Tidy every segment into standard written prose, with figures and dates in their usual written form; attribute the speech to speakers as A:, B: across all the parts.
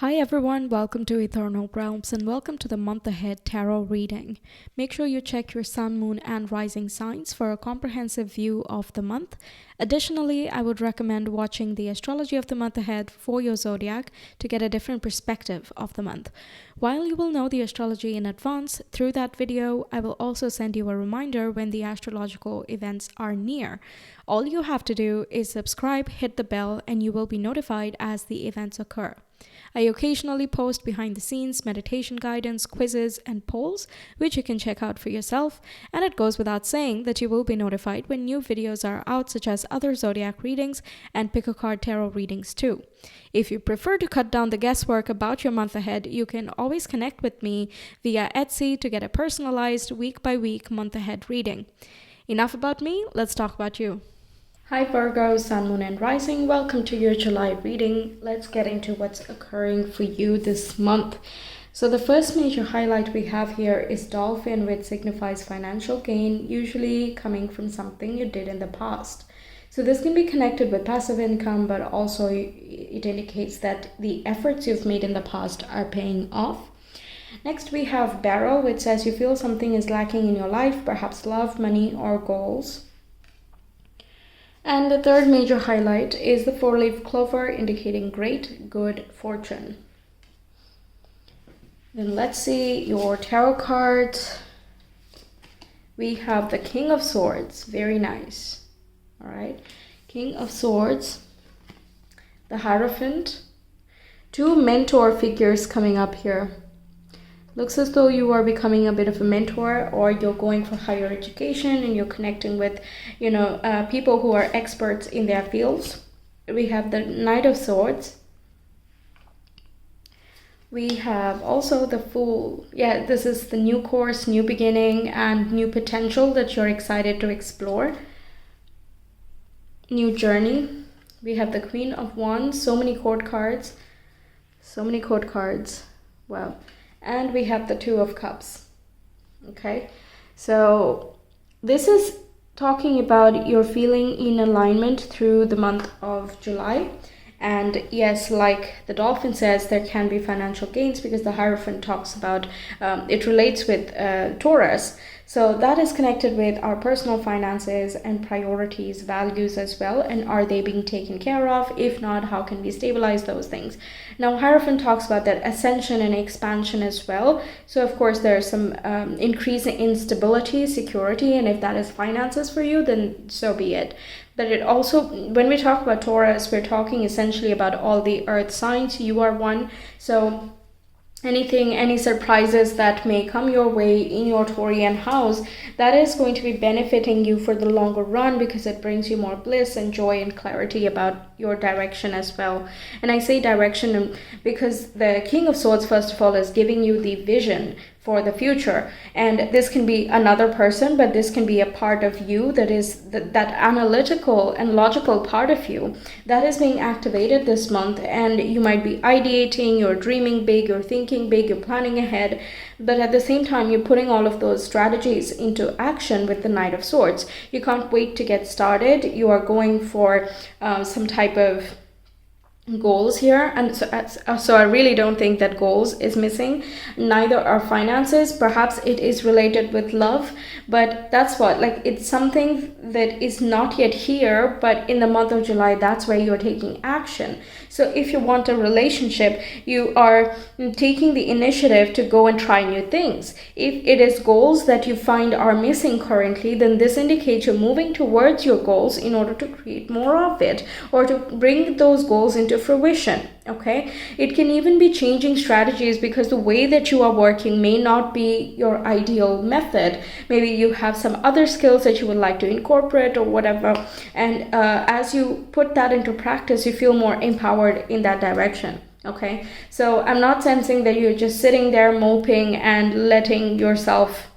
A: Hi everyone, welcome to Ethernal Realms and welcome to the month ahead tarot reading. Make sure you check your sun, moon, and rising signs for a comprehensive view of the month. Additionally, I would recommend watching the astrology of the month ahead for your zodiac to get a different perspective of the month. While you will know the astrology in advance, through that video, I will also send you a reminder when the astrological events are near. All you have to do is subscribe, hit the bell, and you will be notified as the events occur. I occasionally post behind the scenes meditation guidance, quizzes, and polls, which you can check out for yourself. And it goes without saying that you will be notified when new videos are out, such as other zodiac readings and pick a card tarot readings too. If you prefer to cut down the guesswork about your month ahead, you can always connect with me via Etsy to get a personalized week-by-week month ahead reading. Enough about me, let's talk about you. Hi Virgo, Sun, Moon, and Rising. Welcome to your July reading. Let's get into what's occurring for you this month. So the first major highlight we have here is Dolphin, which signifies financial gain, usually coming from something you did in the past. So this can be connected with passive income, but also it indicates that the efforts you've made in the past are paying off. Next we have Barrel, which says you feel something is lacking in your life, perhaps love, money, or goals. And the third major highlight is the four-leaf clover, indicating great good fortune. Then let's see your tarot cards. We have the King of Swords, very nice. All right, King of Swords, the Hierophant, two mentor figures coming up here. Looks as though you are becoming a bit of a mentor, or you're going for higher education and you're connecting with, people who are experts in their fields. We have the Knight of Swords. We have also the Fool. Yeah, this is the new course, new beginning, and new potential that you're excited to explore. New journey. We have the Queen of Wands. So many court cards. Wow. And we have the Two of Cups. Okay, so this is talking about your feeling in alignment through the month of July. And yes, like the Dolphin says, there can be financial gains because the Hierophant talks about, it relates with Taurus. So that is connected with our personal finances and priorities, values as well. And are they being taken care of? If not, how can we stabilize those things? Now, Hierophant talks about that ascension and expansion as well. So of course, there's some increase in stability, security, and if that is finances for you, then so be it. But it also, when we talk about Taurus, we're talking essentially about all the earth signs. You are one. So any surprises that may come your way in your Taurian house, that is going to be benefiting you for the longer run because it brings you more bliss and joy and clarity about your direction as well. And I say direction because the King of Swords, first of all, is giving you the vision for the future. And this can be another person, but this can be a part of you that is that analytical and logical part of you that is being activated this month. And you might be ideating, you're dreaming big, you're thinking big, you're planning ahead. But at the same time, you're putting all of those strategies into action with the Knight of Swords. You can't wait to get started. You are going for some type of goals here, and so I really don't think that goals is missing. Neither are finances. Perhaps it is related with love, but that's what, like, it's something that is not yet here, but in the month of July, that's where you're taking action. So if you want a relationship, you are taking the initiative to go and try new things. If it is goals that you find are missing currently, then this indicates you're moving towards your goals in order to create more of it, or to bring those goals into fruition. Okay, it can even be changing strategies because the way that you are working may not be your ideal method. Maybe you have some other skills that you would like to incorporate or whatever, and as you put that into practice, you feel more empowered in that direction. Okay, so I'm not sensing that you're just sitting there moping and letting yourself,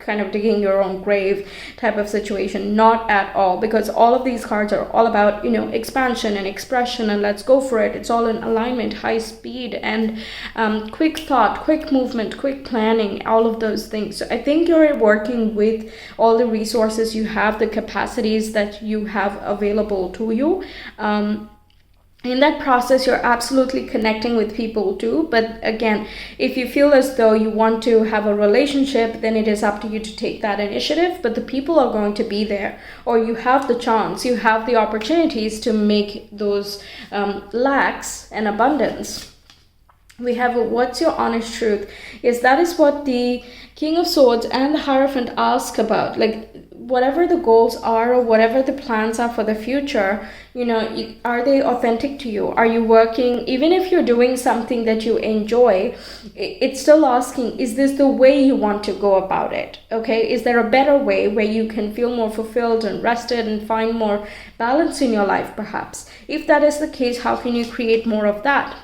A: kind of digging your own grave type of situation. Not at all, because all of these cards are all about, expansion and expression, and let's go for it. It's all in alignment, high speed, and quick thought, quick movement, quick planning, all of those things. So I think you're working with all the resources you have, the capacities that you have available to you. In that process, you're absolutely connecting with people too. But again, if you feel as though you want to have a relationship, then it is up to you to take that initiative. But the people are going to be there, or you have the chance, you have the opportunities to make those lacks an abundance. We have a what's your honest truth? Yes, that is what the King of Swords and the Hierophant ask about. Like, whatever the goals are, or whatever the plans are for the future, are they authentic to you? Are you working, even if you're doing something that you enjoy, it's still asking, is this the way you want to go about it? Okay, is there a better way where you can feel more fulfilled and rested and find more balance in your life, perhaps? If that is the case, how can you create more of that?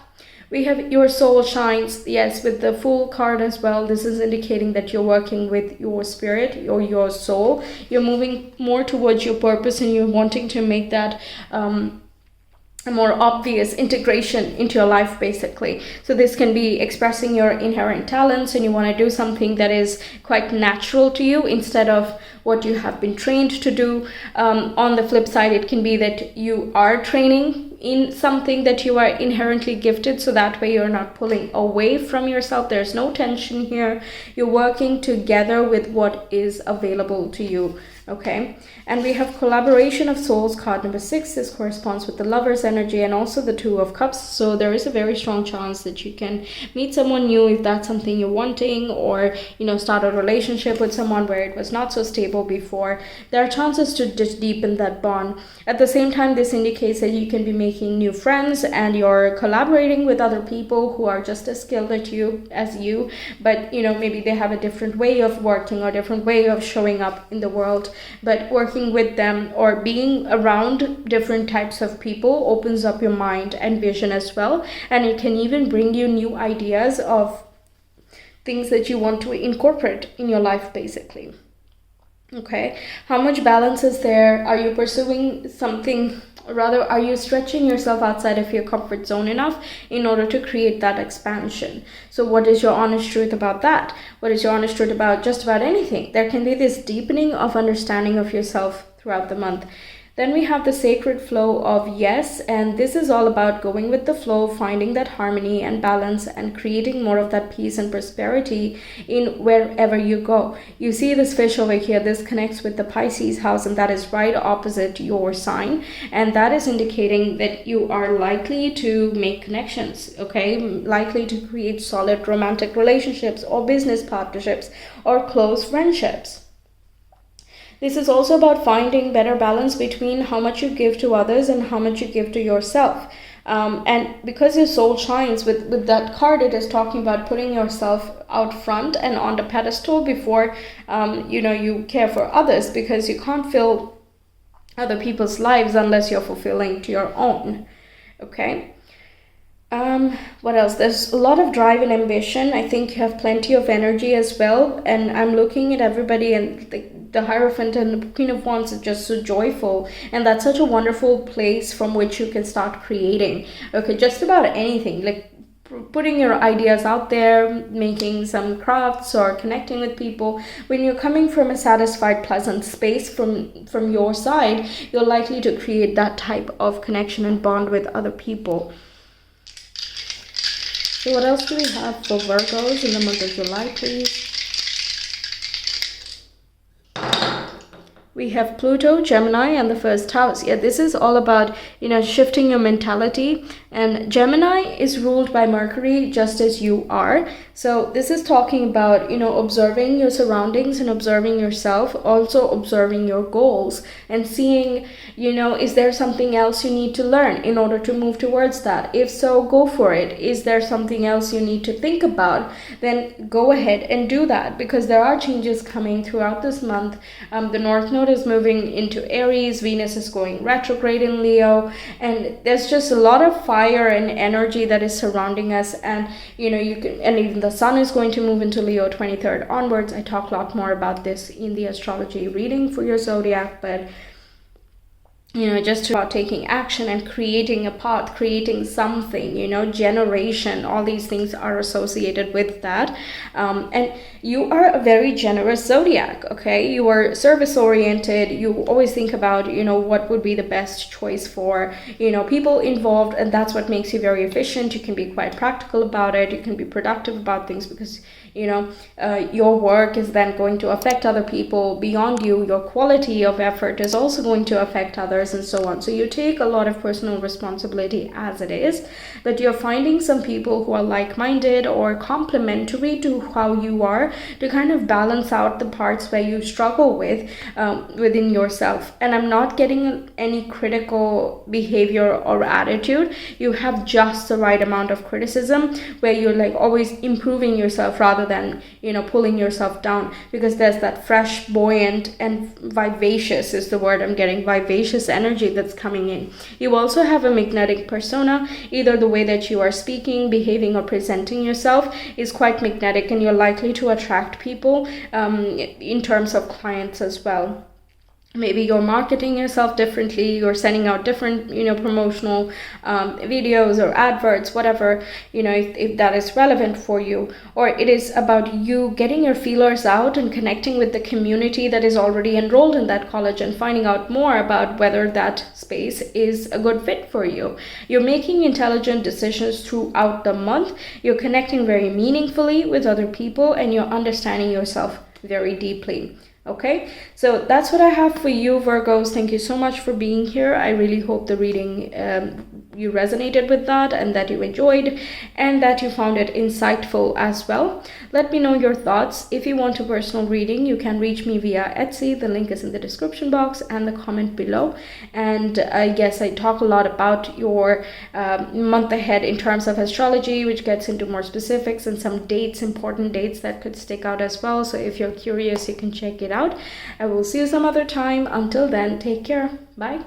A: We have your soul shines, yes, with the Fool card as well. This is indicating that you're working with your spirit or your soul. You're moving more towards your purpose, and you're wanting to make that a more obvious integration into your life, basically. So this can be expressing your inherent talents, and you want to do something that is quite natural to you instead of what you have been trained to do. On the flip side, it can be that you are training in something that you are inherently gifted, so that way you're not pulling away from yourself. There's no tension here. You're working together with what is available to you. Okay, and we have Collaboration of Souls, card number 6. This corresponds with the Lover's energy and also the Two of Cups. So there is a very strong chance that you can meet someone new if that's something you're wanting, or start a relationship with someone where it was not so stable before. There are chances to just deepen that bond. At the same time, this indicates that you can be making new friends, and you're collaborating with other people who are just as skilled as you, but maybe they have a different way of working or different way of showing up in the world. But working with them or being around different types of people opens up your mind and vision as well, and it can even bring you new ideas of things that you want to incorporate in your life, basically. Okay, how much balance is there? Are you pursuing something? Rather, are you stretching yourself outside of your comfort zone enough in order to create that expansion? So what is your honest truth about that? What is your honest truth about just about anything? There can be this deepening of understanding of yourself throughout the month. Then we have the Sacred Flow of Yes, and this is all about going with the flow, finding that harmony and balance, and creating more of that peace and prosperity in wherever you go. You see this fish over here, this connects with the Pisces house, and that is right opposite your sign, and that is indicating that you are likely to make connections, okay? Likely to create solid romantic relationships or business partnerships or close friendships. This is also about finding better balance between how much you give to others and how much you give to yourself. And because your soul shines with that card, it is talking about putting yourself out front and on the pedestal before you care for others, because you can't fill other people's lives unless you're fulfilling to your own. Okay. What else? There's a lot of drive and ambition. I think you have plenty of energy as well, and I'm looking at everybody, and the Hierophant and the Queen of Wands are just so joyful, and that's such a wonderful place from which you can start creating. Okay, just about anything, like putting your ideas out there, making some crafts or connecting with people. When you're coming from a satisfied, pleasant space from your side, you're likely to create that type of connection and bond with other people. So what else do we have for Virgos in the month of July, please? We have Pluto, Gemini, and the first house. Yeah, this is all about, shifting your mentality. And Gemini is ruled by Mercury, just as you are. So this is talking about, observing your surroundings and observing yourself, also observing your goals and seeing, is there something else you need to learn in order to move towards that? If so, go for it. Is there something else you need to think about? Then go ahead and do that, because there are changes coming throughout this month. The North Node is moving into Aries, Venus is going retrograde in Leo, and there's just a lot of fire and energy that is surrounding us. And you can, and even the Sun is going to move into Leo 23rd onwards. I talk a lot more about this in the astrology reading for your zodiac, but just about taking action and creating a path, creating something, generation. All these things are associated with that. And you are a very generous zodiac, okay? You are service oriented. You always think about, what would be the best choice for, people involved. And that's what makes you very efficient. You can be quite practical about it. You can be productive about things because your work is then going to affect other people beyond you. Your quality of effort is also going to affect others, and so on. So you take a lot of personal responsibility as it is, but you're finding some people who are like-minded or complementary to how you are to kind of balance out the parts where you struggle with within yourself. And I'm not getting any critical behavior or attitude. You have just the right amount of criticism where you're like always improving yourself rather than pulling yourself down, because there's that fresh, buoyant, and vivacious is the word I'm getting, vivacious energy that's coming in. You also have a magnetic persona. Either the way that you are speaking, behaving, or presenting yourself is quite magnetic, and you're likely to attract people in terms of clients as well. Maybe you're marketing yourself differently, you're sending out different, promotional videos or adverts, whatever, if that is relevant for you. Or it is about you getting your feelers out and connecting with the community that is already enrolled in that college and finding out more about whether that space is a good fit for you. You're making intelligent decisions throughout the month. You're connecting very meaningfully with other people, and you're understanding yourself very deeply. Okay, so that's what I have for you, Virgos. Thank you so much for being here. I really hope the reading you resonated with that, and that you enjoyed, and that you found it insightful as well. Let me know your thoughts. If you want a personal reading, you can reach me via Etsy. The link is in the description box and the comment below. And I guess I talk a lot about your month ahead in terms of astrology, which gets into more specifics and some dates, important dates that could stick out as well. So if you're curious, you can check it out. I will see you some other time. Until then, take care. Bye.